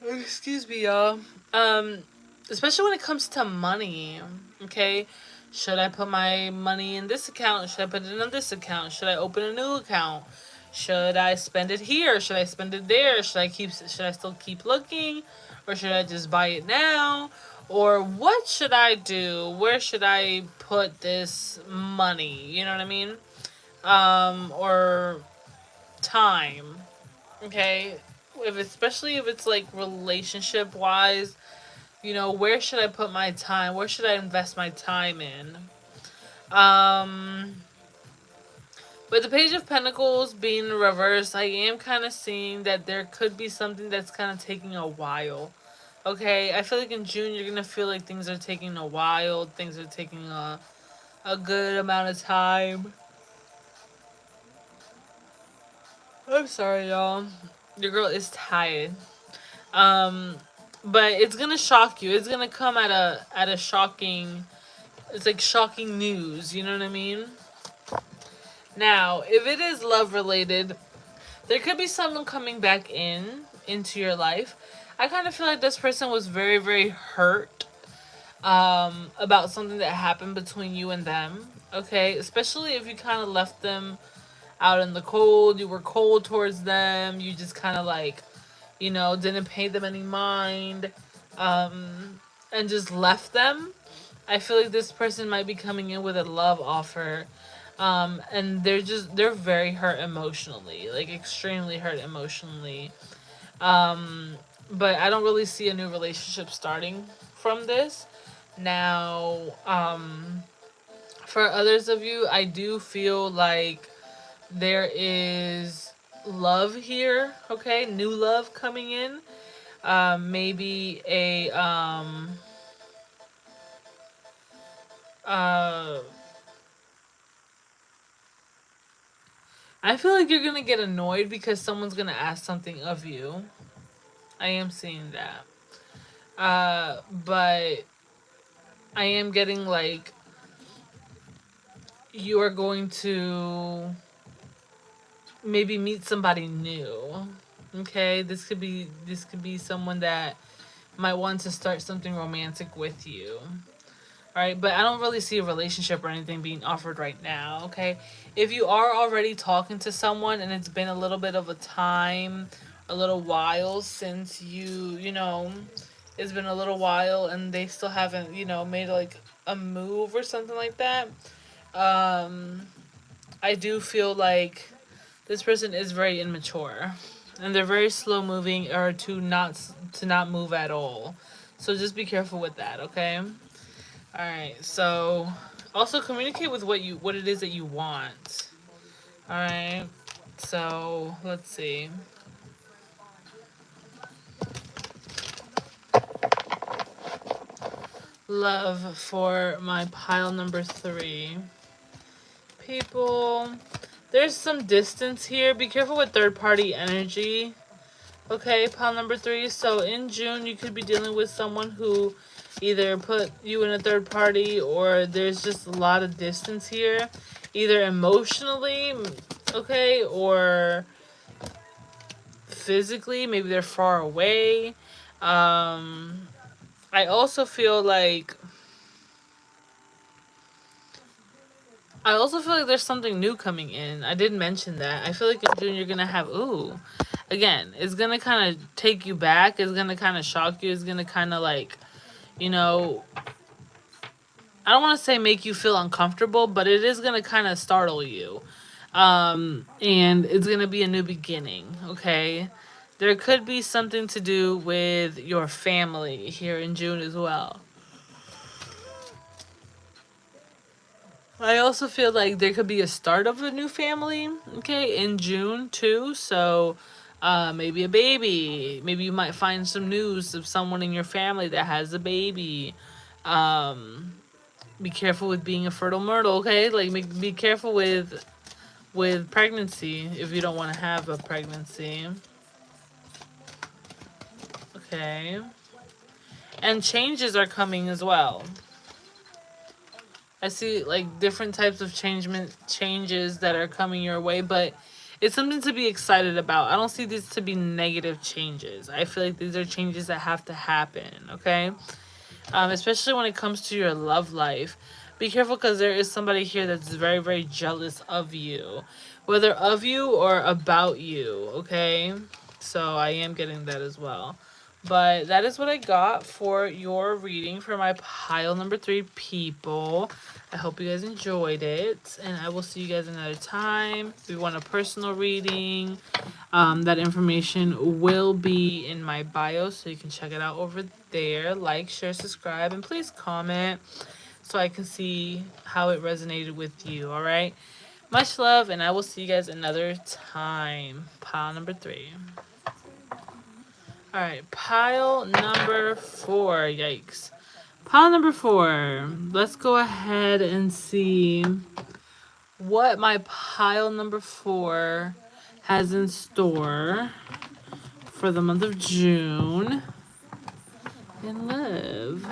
Excuse me, y'all. Um, Especially when it comes to money. Okay, should I put my money in this account? Should I put it in this account? Should I open a new account? Should I spend it here? Should I spend it there? Should I still keep looking, or should I just buy it now? Or what should I do? Where should I put this money? You know what I mean? Or time. Okay, especially if it's like relationship wise, where should I put my time? Where should I invest my time in? Um, with the Page of Pentacles being reversed, I am kind of seeing that there could be something that's kind of taking a while. Okay, I feel like in June you're gonna feel like things are taking a while. Things are taking a good amount of time. I'm sorry, y'all. Your girl is tired. Um, but it's gonna shock you. It's gonna come at a shocking. It's like shocking news. You know what I mean? Now, if it is love related, there could be someone coming back into your life. I kind of feel like this person was very very hurt about something that happened between you and them. Okay, especially if you kind of left them out in the cold. You were cold towards them. You just kind of like didn't pay them any mind, and just left them. I feel like this person might be coming in with a love offer. And they're very hurt emotionally, like extremely hurt emotionally. Um, but I don't really see a new relationship starting from this. Now, for others of you, I do feel like there is love here, okay? New love coming in. Maybe a uh I feel like you're gonna get annoyed because someone's gonna ask something of you. I am seeing that. But I am getting like you are going to maybe meet somebody new. Okay, this could be someone that might want to start something romantic with you. All right, but I don't really see a relationship or anything being offered right now, okay? If you are already talking to someone and it's been a little bit of a time, a little while since it's been a little while and they still haven't, made like a move or something like that. Um I do feel like this person is very immature and they're very slow moving or to not move at all. So just be careful with that, okay? All right. So also communicate with what it is that you want. All right. So let's see. Love for my pile number 3. People, there's some distance here. Be careful with third party energy. Okay, pile number 3. So in June, you could be dealing with someone who either put you in a third party or there's just a lot of distance here, either emotionally, okay, or physically. Maybe they're far away. Um, I also feel like there's something new coming in. I did mention that. I feel like in June you're gonna have again, it's gonna kind of take you back. It's gonna kind of shock you. It's gonna kind of like, you know, I don't want to say make you feel uncomfortable, but it is gonna kind of startle you. And it's gonna be a new beginning. Okay, there could be something to do with your family here in June as well. I also feel like there could be a start of a new family, okay, in June too. So, maybe a baby. Maybe you might find some news of someone in your family that has a baby. Um, be careful with being a fertile myrtle, okay? Like, be careful with pregnancy if you don't want to have a pregnancy, okay? And changes are coming as well. I see like different types of changes that are coming your way, but it's something to be excited about. I don't see these to be negative changes. I feel like these are changes that have to happen, okay? Especially when it comes to your love life. Be careful because there is somebody here that's very, very jealous of you, whether of you or about you, okay? So I am getting that as well. But that is what I got for your reading for my pile number 3 people. I hope you guys enjoyed it. And I will see you guys another time. If you want a personal reading, that information will be in my bio. So you can check it out over there. Like, share, subscribe, and please comment so I can see how it resonated with you. All right. Much love. And I will see you guys another time. Pile number 3. All right, pile number 4. Yikes. Pile number 4. Let's go ahead and see what my pile number 4 has in store for the month of June in love.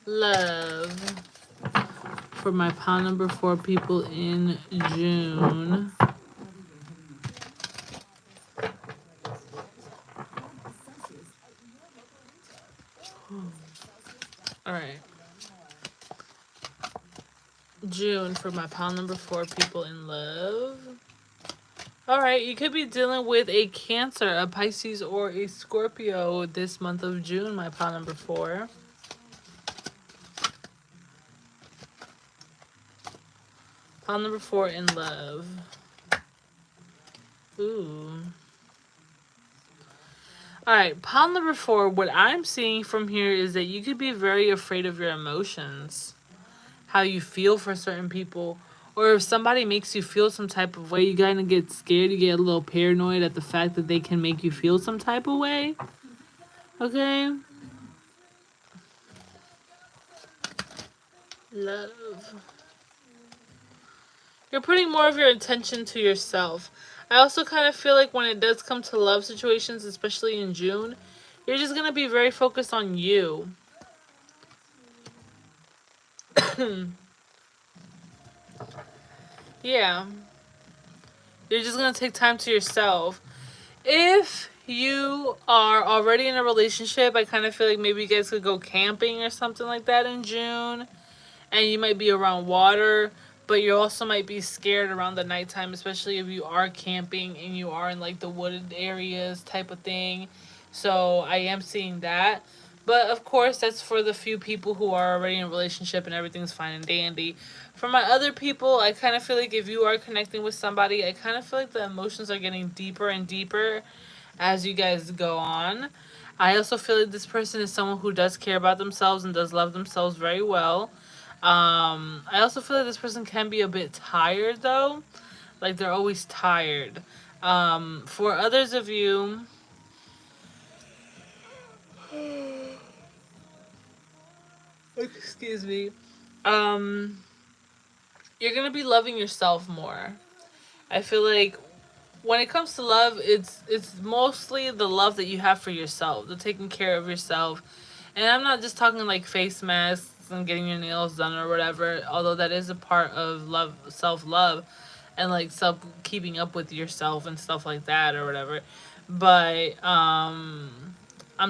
Love for my pile number 4 people in June. All right. June for my pile number 4 people in love. All right, you could be dealing with a Cancer, a Pisces, or a Scorpio this month of June, my pile number 4. Pile number 4 in love. Ooh. Alright, pile number 4, what I'm seeing from here is that you could be very afraid of your emotions. How you feel for certain people. Or if somebody makes you feel some type of way, you kind of get scared. You get a little paranoid at the fact that they can make you feel some type of way. Okay? Love. You're putting more of your attention to yourself. I also kind of feel like when it does come to love situations, especially in June, you're just going to be very focused on you. Yeah. You're just going to take time to yourself. If you are already in a relationship, I kind of feel like maybe you guys could go camping or something like that in June. And you might be around water, but you also might be scared around the nighttime, especially if you are camping and you are in like the wooded areas type of thing. So I am seeing that. But of course, that's for the few people who are already in a relationship and everything's fine and dandy. For my other people, I kind of feel like if you are connecting with somebody, I kind of feel like the emotions are getting deeper and deeper as you guys go on. I also feel like this person is someone who does care about themselves and does love themselves very well. I also feel like this person can be a bit tired though. Like they're always tired. For others of you, excuse me, um, you're gonna be loving yourself more. I feel like when it comes to love, it's mostly the love that you have for yourself, the taking care of yourself. And I'm not just talking like face masks and getting your nails done or whatever, although that is a part of love, self-love, and like self keeping up with yourself and stuff like that or whatever. But I'm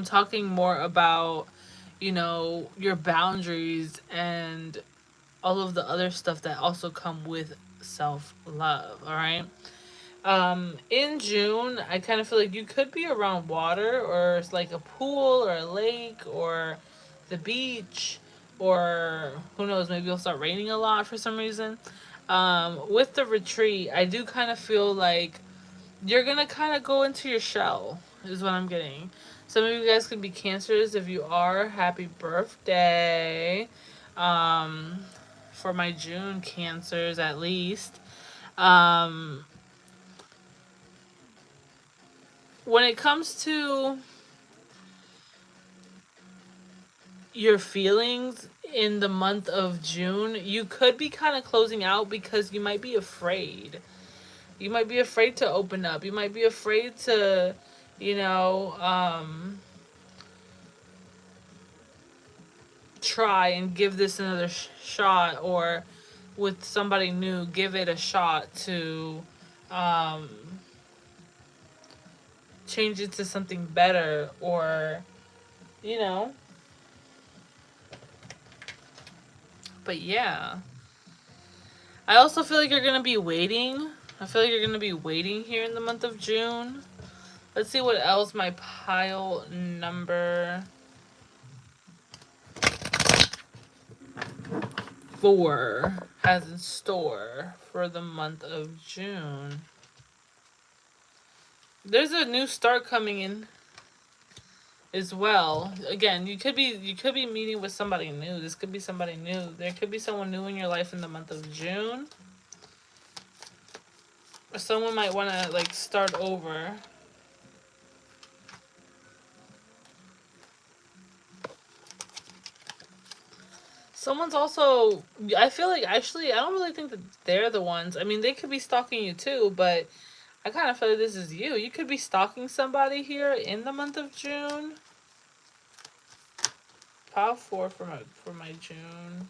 talking more about, you know, your boundaries and all of the other stuff that also come with self-love, all right? In June, I kind of feel like you could be around water or it's like a pool or a lake or the beach, or who knows, maybe it'll start raining a lot for some reason. With the retreat, I do kind of feel like you're gonna kind of go into your shell, is what I'm getting. Some of you guys could be Cancers. If you are, happy birthday. Um, for my June Cancers, at least. Um, when it comes to your feelings in the month of June, you could be kind of closing out because you might be afraid. You might be afraid to open up. You might be afraid to, you know, try and give this another shot, or with somebody new, give it a shot to um, change it to something better, or, you know. But yeah. I also feel like you're going to be waiting. I feel like you're going to be waiting here in the month of June. Let's see what else my pile number 4 has in store for the month of June. There's a new start coming in as well. Again, you could be meeting with somebody new. This could be somebody new. There could be someone new in your life in the month of June. Or someone might want to like start over. Someone's also, I feel like, actually, I don't really think that they're the ones. I mean, they could be stalking you too, but I kind of feel like this is you. You could be stalking somebody here in the month of June. Pile 4 for my June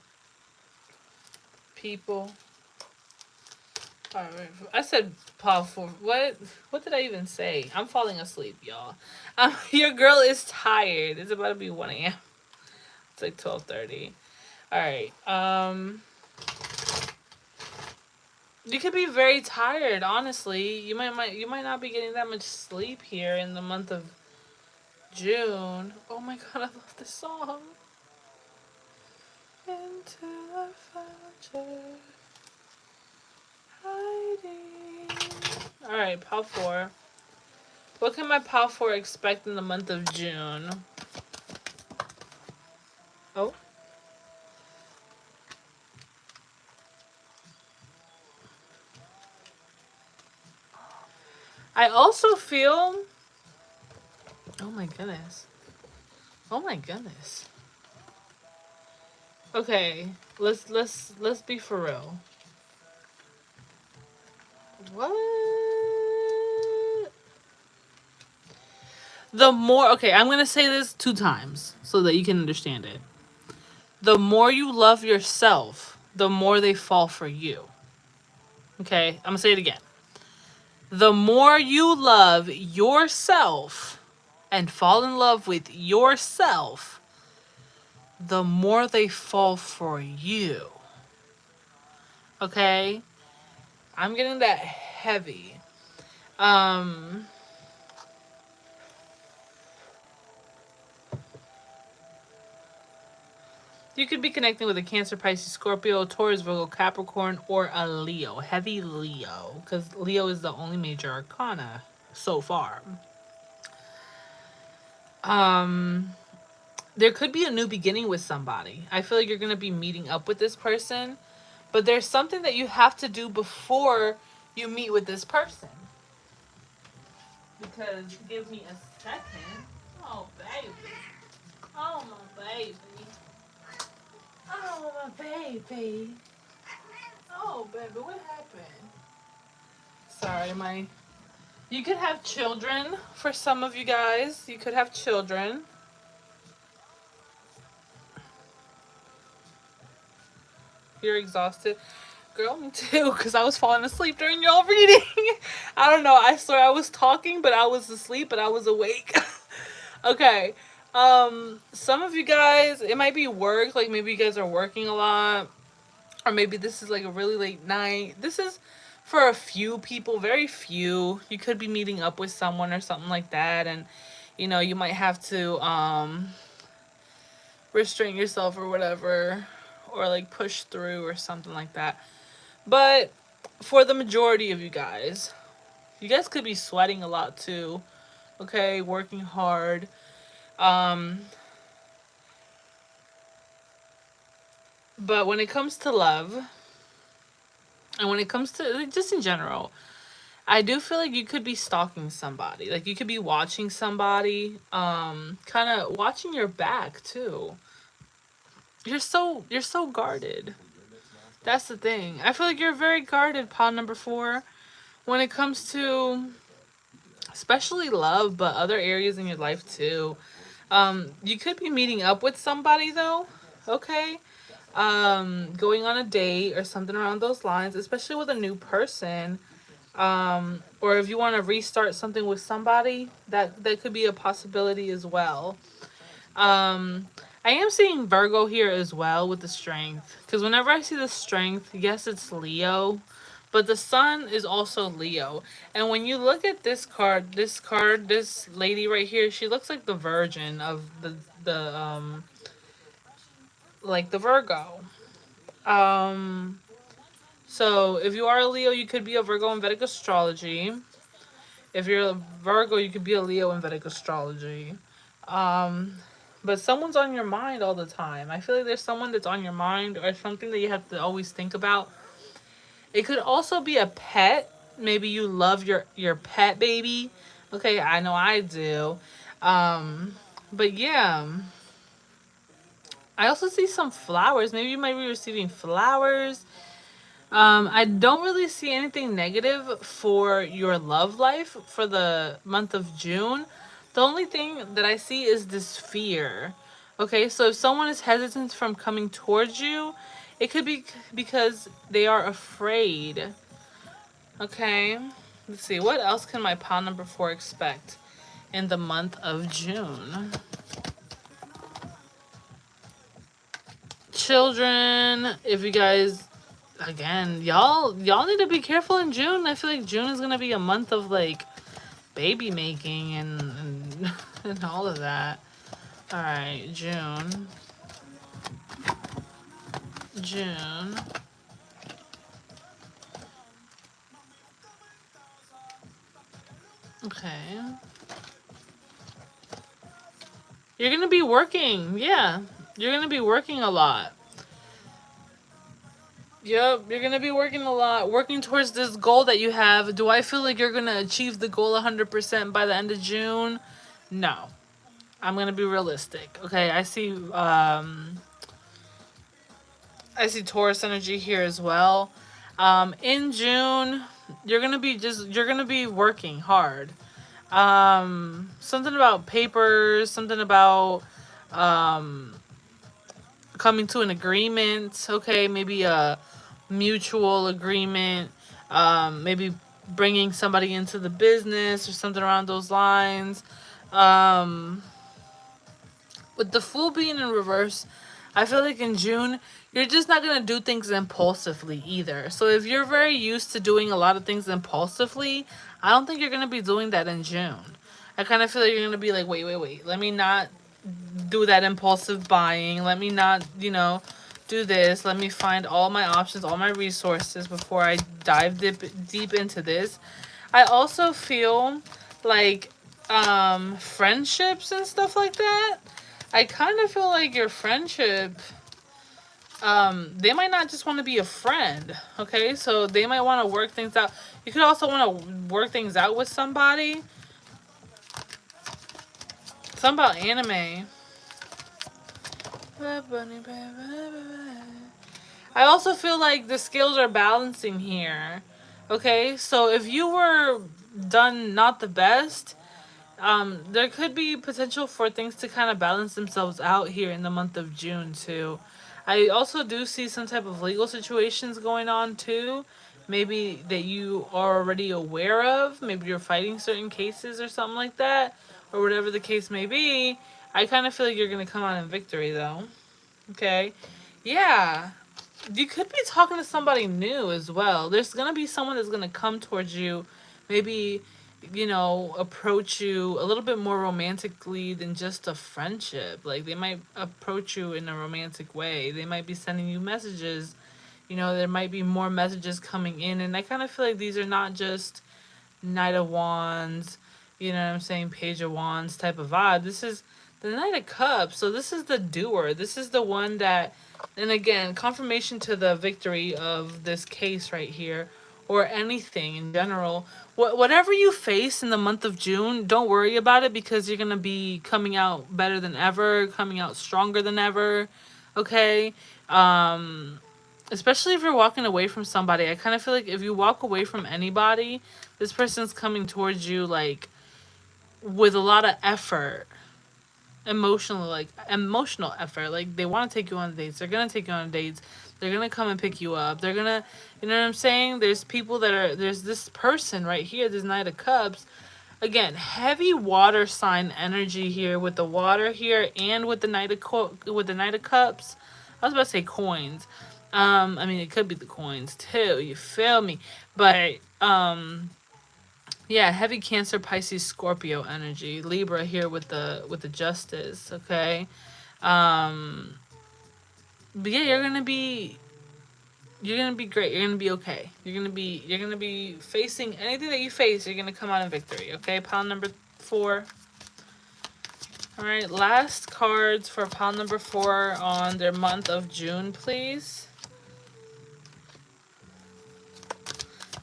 people. Alright, I said pile 4. What did I even say? I'm falling asleep, y'all. Your girl is tired. It's about to be 1 a.m. It's like 12:30. Alright, You could be very tired, honestly. You might not be getting that much sleep here in the month of June. Oh my god, I love this song. Into I found you hiding. Alright, pile 4. What can my pile 4 expect in the month of June? Oh. I also feel... Oh my goodness. Oh my goodness. Okay, let's be for real. What? The more, okay, I'm going to say this 2 times so that you can understand it. The more you love yourself, the more they fall for you. Okay, I'm going to say it again. The more you love yourself and fall in love with yourself, the more they fall for you. Okay? I'm getting that heavy. You could be connecting with a Cancer, Pisces, Scorpio, Taurus, Virgo, Capricorn, or a Leo. Heavy Leo. Because Leo is the only major arcana so far. There could be a new beginning with somebody. I feel like you're going to be meeting up with this person. But there's something that you have to do before you meet with this person. Because, give me a second. Oh, baby. Oh, my baby. Oh, my baby. Oh, baby, what happened? Sorry, You could have children for some of you guys. You could have children. You're exhausted. Girl, me too, because I was falling asleep during y'all reading. I don't know. I swear I was talking, but I was asleep, but I was awake. Okay. Some of you guys, it might be work. Like, maybe you guys are working a lot. Or maybe this is like a really late night. This is for a few people, very few. You could be meeting up with someone or something like that. And, you know, you might have to restrain yourself or whatever. Or like push through or something like that. But for the majority of you guys could be sweating a lot too. Okay, working hard. But when it comes to love, and when it comes to just in general, I do feel like you could be stalking somebody. Like you could be watching somebody, kind of watching your back too. You're so guarded. That's the thing. I feel like you're very guarded, pile number 4, when it comes to especially love, but other areas in your life too. You could be meeting up with somebody though, okay? Going on a date or something around those lines, especially with a new person. Or if you want to restart something with somebody, that could be a possibility as well. I am seeing Virgo here as well with the strength. Because whenever I see the strength, yes, it's Leo. But the sun is also Leo. And when you look at this lady right here, she looks like the virgin of like the Virgo. So if you are a Leo, you could be a Virgo in Vedic astrology. If you're a Virgo, you could be a Leo in Vedic astrology. But someone's on your mind all the time. I feel like there's someone that's on your mind or something that you have to always think about. It could also be a pet. Maybe you love your pet baby. Okay, I know I do. But yeah. I also see some flowers. Maybe you might be receiving flowers. I don't really see anything negative for your love life for the month of June. The only thing that I see is this fear. Okay, so if someone is hesitant from coming towards you, it could be because they are afraid. Okay, let's see. What else can my pile number 4 expect in the month of June? Children, if you guys again, y'all need to be careful in June. I feel like June is gonna be a month of like baby making and and all of that. All right, June. June. Okay. You're gonna be working. Yeah, you're gonna be working a lot. Yep, you're gonna be working a lot, working towards this goal that you have. Do I feel like you're gonna achieve the goal 100% by the end of June? No. I'm gonna be realistic. Okay, I see Taurus energy here as well. In June, you're gonna be working hard. Something about papers, something about um coming to an agreement. Okay, maybe a mutual agreement. Maybe bringing somebody into the business or something around those lines. Um, with the Fool being in reverse, I feel like in June, you're just not going to do things impulsively either. So if you're very used to doing a lot of things impulsively, I don't think you're going to be doing that in June. I kind of feel like you're going to be like, wait. Let me not do that impulsive buying. Let me not, do this. Let me find all my options, all my resources before I dive deep into this. I also feel like friendships and stuff like that. I kind of feel like your friendship, they might not just want to be a friend, okay? So they might want to work things out. You could also want to work things out with somebody. Something about anime. I also feel like the scales are balancing here. Okay, so if you were done not the best, there could be potential for things to kind of balance themselves out here in the month of June too. I also do see some type of legal situations going on too. Maybe that you are already aware of. Maybe you're fighting certain cases or something like that, or whatever the case may be. I kind of feel like you're gonna come out in victory though. Okay, yeah. You could be talking to somebody new as well. There's gonna be someone that's gonna come towards you, maybe, approach you a little bit more romantically than just a friendship. Like they might approach you in a romantic way. They might be sending you messages. There might be more messages coming in, and I kind of feel like these are not just Knight of Wands, you know what I'm saying, Page of Wands type of vibe. This is the Knight of Cups. So this is the doer. This is the one that, and again, confirmation to the victory of this case right here, or anything in general. Whatever you face in the month of June, don't worry about it because you're going to be coming out better than ever, coming out stronger than ever. Okay? Especially if you're walking away from somebody. I kind of feel like if you walk away from anybody, this person's coming towards you like with a lot of effort, emotional effort. Like they want to take you on dates. They're gonna take you on dates. They're gonna come and pick you up. They're gonna, you know what I'm saying? There's this person right here, this Knight of Cups. Again, heavy water sign energy here with the water here and with the Knight of Cups. I was about to say coins. I mean it could be the coins too. You feel me? But yeah, heavy Cancer, Pisces, Scorpio energy. Libra here with the Justice, okay? But yeah, you're gonna be great. You're gonna be okay. You're gonna be facing anything that you face, you're gonna come out in victory, okay? Pile number 4. Alright, last cards for pile number 4 on their month of June, please.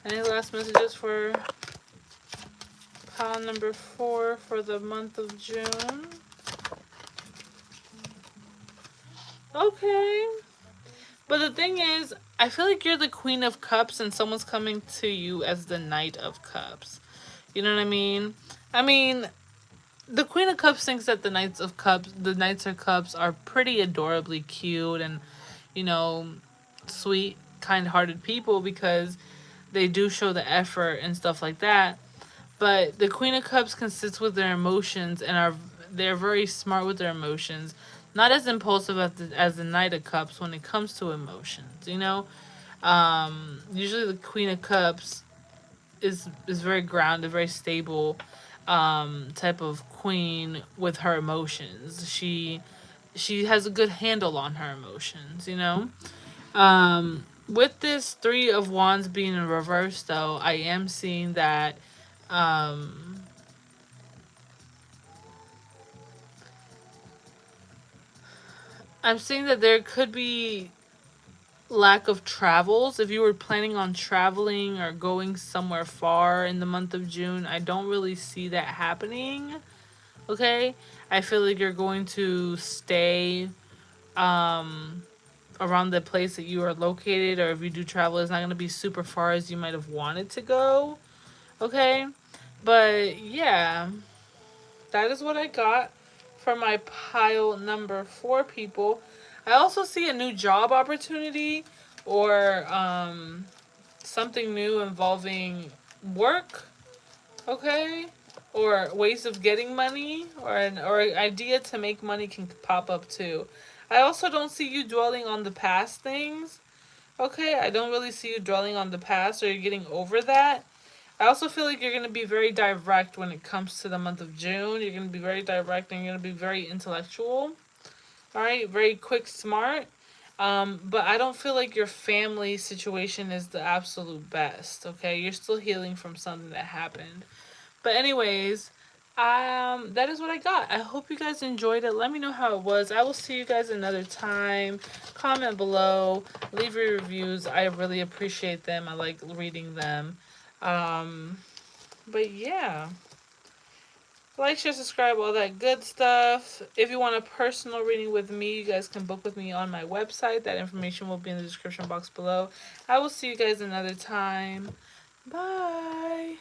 Any last messages for pile number 4 for the month of June? Okay. But the thing is, I feel like you're the Queen of Cups and someone's coming to you as the Knight of Cups. You know what I mean? I mean, the Queen of Cups thinks that the Knights of Cups are pretty adorably cute and, sweet, kind-hearted people because they do show the effort and stuff like that. But the Queen of Cups can sit with their emotions and they're very smart with their emotions. Not as impulsive as the Knight of Cups when it comes to emotions, Usually the Queen of Cups is very grounded, very stable, type of queen with her emotions. She has a good handle on her emotions, you know? With this Three of Wands being in reverse, though, I am seeing that um, I'm seeing that there could be lack of travels. If you were planning on traveling or going somewhere far in the month of June, I don't really see that happening. Okay? I feel like you're going to stay um around the place that you are located, or if you do travel, it's not going to be super far as you might have wanted to go. Okay? But yeah, that is what I got for my pile number 4, people. I also see a new job opportunity, or something new involving work, okay? Or ways of getting money, or an idea to make money can pop up too. I also don't see you dwelling on the past things. Okay, I don't really see you dwelling on the past or you're getting over that. I also feel like you're going to be very direct when it comes to the month of June. You're going to be very direct and you're going to be very intellectual. All right, very quick, smart. But I don't feel like your family situation is the absolute best. Okay, you're still healing from something that happened. But anyways, that is what I got. I hope you guys enjoyed it. Let me know how it was. I will see you guys another time. Comment below, leave your reviews. I really appreciate them. I like reading them. Um, but yeah, like, share, subscribe, all that good stuff. If you want a personal reading with me, you guys can book with me on my website. That information will be in the description box below. I will see you guys another time. Bye.